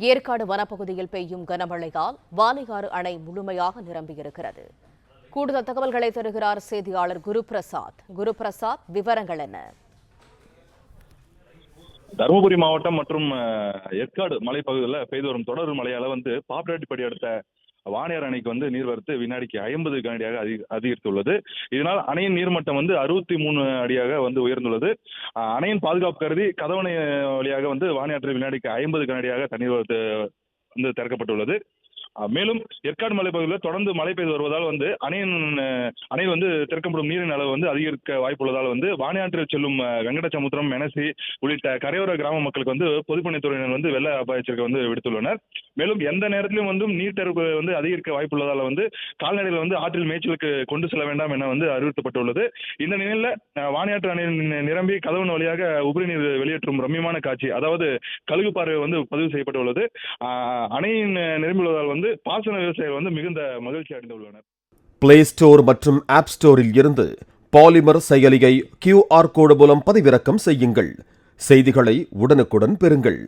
ஏற்காடு வனப்பகுதியில் பெய்யும் கனமழையால் வாலியாறு அணை முழுமையாக நிரம்பியிருக்கிறது. கூடுதல் தகவல்களை தருகிறார் செய்தியாளர் குருபிரசாத். குருபிரசாத், விவரங்கள் என்ன? தருமபுரி மாவட்டம் மற்றும் ஏற்காடு மலைப்பகுதியில் பெய்து வரும் தொடர் மழையால பாப்பிரெட்டிப்பட்டி அடுத்த வாணியார் அணைக்கு நீர்வரத்து வினாடிக்கு 50 கனஅடியாக அதிகரித்துள்ளது. இதனால் அணையின் நீர்மட்டம் 63 அடியாக உயர்ந்துள்ளது. அணையின் பாதுகாப்பு கருதி கதவணை வழியாக வாணியாற்றில் வினாடிக்கு 50 கனஅடியாக தண்ணீர் வரத்து திறக்கப்பட்டுள்ளது. மேலும் ஏற்காடு மலைப்பகுதியில் தொடர்ந்து மழை பெய்து வருவதால் அணையில் திறக்கப்படும் நீரின் அளவு அதிகரிக்க வாய்ப்புள்ளதால் வாணியாற்றில் செல்லும் வெங்கடசமுத்திரம், மெனசி உள்ளிட்ட கரையோர கிராம மக்களுக்கு பொதுப்பணித்துறையினர் வெள்ள அபாய எச்சரிக்கை விடுத்துள்ளனர். மேலும் எந்த நேரத்திலும் நீர் திறப்பு அதிகரிக்க வாய்ப்புள்ளதால் கால்நடைகள் ஆற்றில் மேய்ச்சலுக்கு கொண்டு செல்ல வேண்டாம் என அறிவுறுத்தப்பட்டுள்ளது. இந்த நிலையில வாணியாற்று அணையின் நிரம்பி கதவன் வழியாக உபரி நீர் வெளியேற்றும் ரம்மியமான காட்சி, அதாவது கழுகு பார்வை பதிவு செய்யப்பட்டுள்ளது. அணையின் நிரம்பியுள்ளதால் பாசன விவசாயிகள் மிகுந்த மகிழ்ச்சி அடைந்துள்ளனர். பிளே ஸ்டோர் மற்றும் ஆப் ஸ்டோரில் இருந்து பாலிமர் செயலியை QR கோடு மூலம் பதிவிறக்கம் செய்யுங்கள். செய்திகளை உடனுக்குடன் பெறுங்கள்.